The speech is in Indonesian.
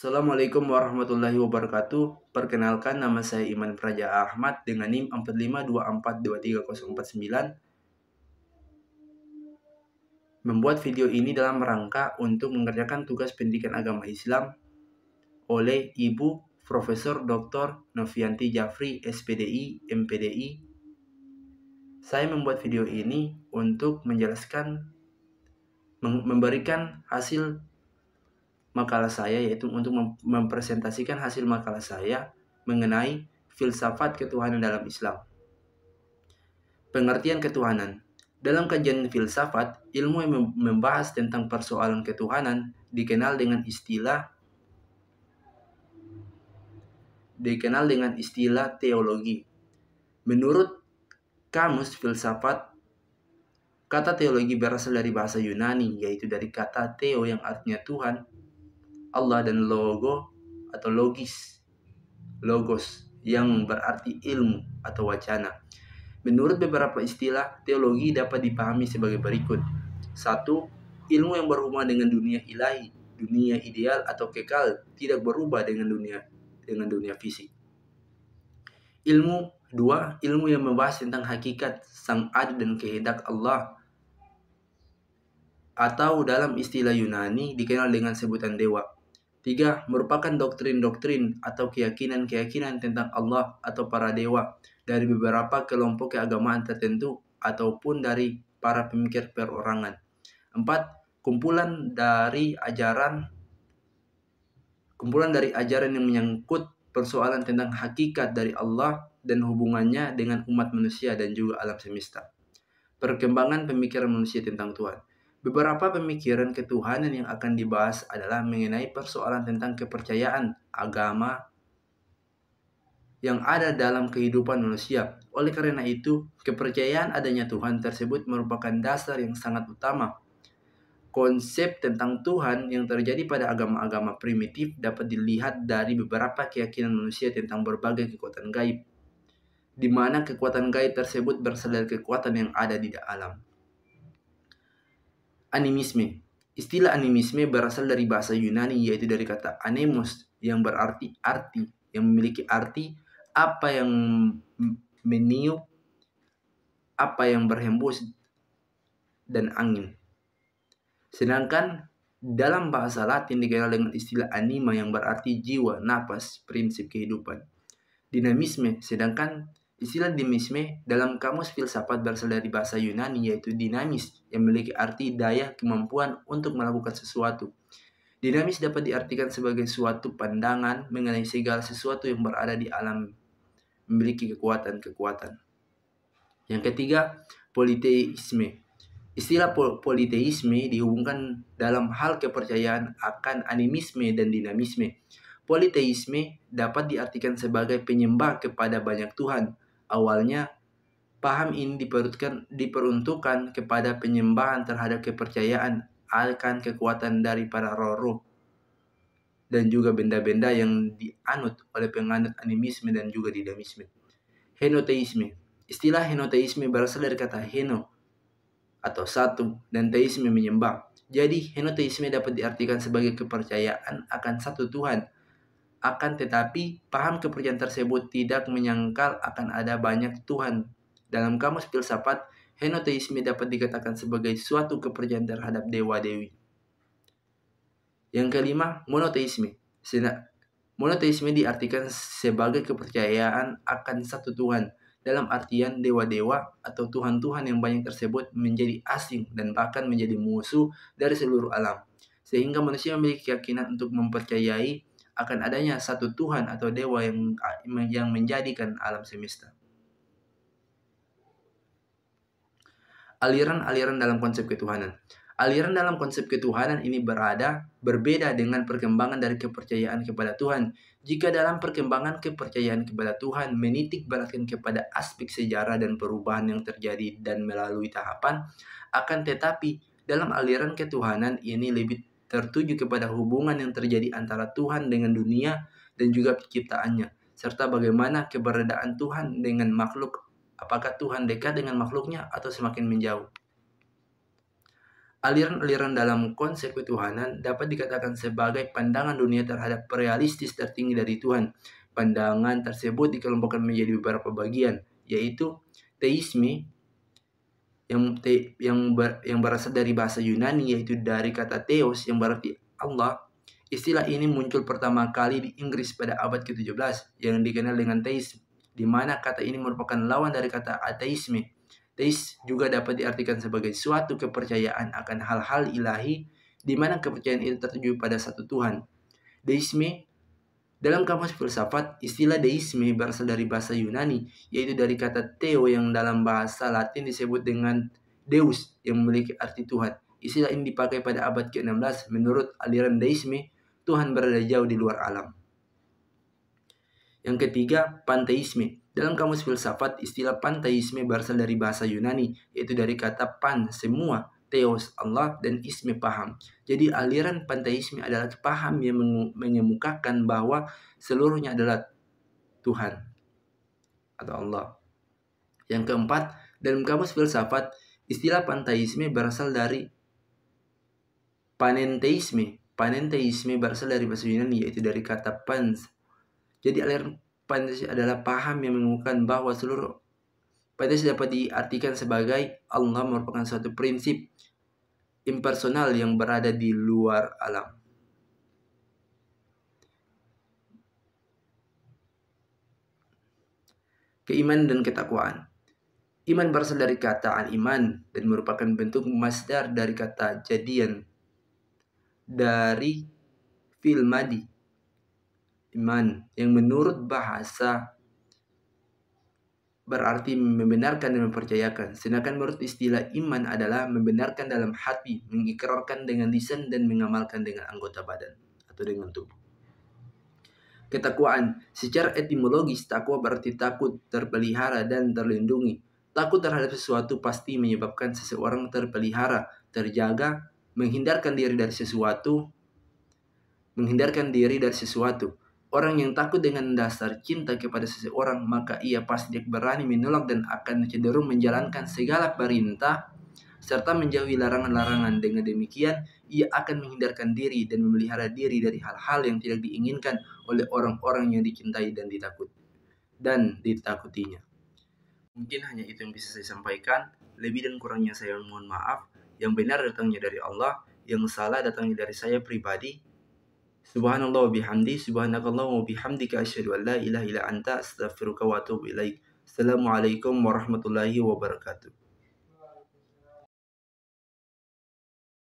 Assalamualaikum warahmatullahi wabarakatuh. Perkenalkan, nama saya Iman Praja Ahmad dengan NIM 4524230049. Membuat video ini dalam rangka untuk mengerjakan tugas pendidikan agama Islam oleh Ibu Profesor Dr. Novianti Jafri, SPDI, MPDI. Saya membuat video ini untuk menjelaskan, memberikan hasil makalah saya, yaitu untuk mempresentasikan hasil makalah saya mengenai filsafat ketuhanan dalam Islam. Pengertian ketuhanan. Dalam kajian filsafat, ilmu yang membahas tentang persoalan ketuhanan dikenal dengan istilah teologi. Menurut kamus filsafat, kata teologi berasal dari bahasa Yunani, yaitu dari kata theo yang artinya Tuhan, Allah, dan logo atau logos yang berarti ilmu atau wacana. Menurut beberapa istilah, teologi dapat dipahami sebagai berikut. 1. Ilmu yang berhubungan dengan dunia ilahi, dunia ideal atau kekal, tidak berubah dengan dunia fisik. 2. Ilmu yang membahas tentang hakikat sang ada dan kehendak Allah, atau dalam istilah Yunani dikenal dengan sebutan dewa. 3. Merupakan doktrin-doktrin atau keyakinan-keyakinan tentang Allah atau para dewa dari beberapa kelompok keagamaan tertentu ataupun dari para pemikir perorangan. 4. Kumpulan dari ajaran yang menyangkut persoalan tentang hakikat dari Allah dan hubungannya dengan umat manusia dan juga alam semesta. Perkembangan pemikiran manusia tentang Tuhan. Beberapa pemikiran ketuhanan yang akan dibahas adalah mengenai persoalan tentang kepercayaan agama yang ada dalam kehidupan manusia. Oleh karena itu, kepercayaan adanya Tuhan tersebut merupakan dasar yang sangat utama. Konsep tentang Tuhan yang terjadi pada agama-agama primitif dapat dilihat dari beberapa keyakinan manusia tentang berbagai kekuatan gaib, di mana kekuatan gaib tersebut berasal dari kekuatan yang ada di alam. Animisme. Istilah animisme berasal dari bahasa Yunani, yaitu dari kata anemos yang berarti arti, yang memiliki arti apa yang meniup, apa yang berhembus, dan angin. Sedangkan dalam bahasa Latin dikenal dengan istilah anima yang berarti jiwa, napas, prinsip kehidupan. Dinamisme. Sedangkan istilah dinamisme dalam kamus filsafat berasal dari bahasa Yunani, yaitu dinamis, yang memiliki arti daya, kemampuan untuk melakukan sesuatu. Dinamis dapat diartikan sebagai suatu pandangan mengenai segala sesuatu yang berada di alam memiliki kekuatan-kekuatan. Yang ketiga, politeisme. Istilah politeisme dihubungkan dalam hal kepercayaan akan animisme dan dinamisme. Politeisme dapat diartikan sebagai penyembah kepada banyak Tuhan. Awalnya, paham ini diperuntukkan kepada penyembahan terhadap kepercayaan akan kekuatan dari para roh-roh dan juga benda-benda yang dianut oleh penganut animisme dan juga dinamisme. Henoteisme. Istilah henoteisme berasal dari kata heno atau satu dan teisme menyembah. Jadi henoteisme dapat diartikan sebagai kepercayaan akan satu Tuhan. Akan tetapi, paham kepercayaan tersebut tidak menyangkal akan ada banyak Tuhan. Dalam kamus filsafat, henoteisme dapat dikatakan sebagai suatu kepercayaan terhadap dewa-dewi. Yang kelima, monoteisme. Monoteisme diartikan sebagai kepercayaan akan satu Tuhan, dalam artian dewa-dewa atau Tuhan-Tuhan yang banyak tersebut menjadi asing dan bahkan menjadi musuh dari seluruh alam. Sehingga manusia memiliki keyakinan untuk mempercayai akan adanya satu Tuhan atau dewa yang menjadikan alam semesta. Aliran-aliran dalam konsep ketuhanan. Aliran dalam konsep ketuhanan ini berbeda dengan perkembangan dari kepercayaan kepada Tuhan. Jika dalam perkembangan kepercayaan kepada Tuhan menitik beratkan kepada aspek sejarah dan perubahan yang terjadi dan melalui tahapan, akan tetapi dalam aliran ketuhanan ini lebih tertuju kepada hubungan yang terjadi antara Tuhan dengan dunia dan juga penciptaannya, serta bagaimana keberadaan Tuhan dengan makhluk. Apakah Tuhan dekat dengan makhluknya atau semakin menjauh? Aliran-aliran dalam konsep ketuhanan dapat dikatakan sebagai pandangan dunia terhadap realistis tertinggi dari Tuhan. Pandangan tersebut dikelompokkan menjadi beberapa bagian, yaitu teisme yang berasal dari bahasa Yunani, yaitu dari kata theos yang berarti Allah. Istilah ini muncul pertama kali di Inggris pada abad ke-17 yang dikenal dengan teisme, di mana kata ini merupakan lawan dari kata ateisme. Teis juga dapat diartikan sebagai suatu kepercayaan akan hal-hal ilahi, di mana kepercayaan itu tertuju pada satu Tuhan. Deisme, dalam kamus filsafat, istilah deisme berasal dari bahasa Yunani, yaitu dari kata theo yang dalam bahasa Latin disebut dengan deus, yang memiliki arti Tuhan. Istilah ini dipakai pada abad ke-16. Menurut aliran deisme, Tuhan berada jauh di luar alam. Yang ketiga, panteisme. Dalam kamus filsafat, istilah panteisme berasal dari bahasa Yunani, yaitu dari kata pan, semua, theos, Allah, dan isme, paham. Jadi aliran panteisme adalah paham yang mengemukakan bahwa seluruhnya adalah Tuhan atau Allah. Yang keempat, dalam kamus filsafat, istilah panteisme berasal dari panenteisme. Panenteisme berasal dari bahasa Yunani, yaitu dari kata pans. Jadi aliran panteisme adalah paham yang mengemukakan bahwa seluruh panteisme dapat diartikan sebagai Allah merupakan suatu prinsip impersonal yang berada di luar alam. Keimanan dan ketakwaan. Iman berasal dari kata al-iman dan merupakan bentuk masdar dari kata jadian dari fi'il madi, iman, yang menurut bahasa berarti membenarkan dan mempercayakan. Sedangkan menurut istilah iman adalah membenarkan dalam hati, mengikrarkan dengan lisan, dan mengamalkan dengan anggota badan atau dengan tubuh. Ketakwaan. Secara etimologis, takwa berarti takut, terpelihara, dan terlindungi. Takut terhadap sesuatu pasti menyebabkan seseorang terpelihara, terjaga, menghindarkan diri dari sesuatu. Orang yang takut dengan dasar cinta kepada seseorang, maka ia pasti berani menolak dan akan cenderung menjalankan segala perintah serta menjauhi larangan-larangan. Dengan demikian, ia akan menghindarkan diri dan memelihara diri dari hal-hal yang tidak diinginkan oleh orang-orang yang dicintai dan ditakutinya. Mungkin hanya itu yang bisa saya sampaikan. Lebih dan kurangnya saya mohon maaf. Yang benar datangnya dari Allah, yang salah datangnya dari saya pribadi. Subhanallah wa bihamdi, subhanakallah wa bihamdika, asyhadu an la ilaha illa anta, astaghfiruka wa atubu ilaik. Assalamualaikum warahmatullahi wabarakatuh.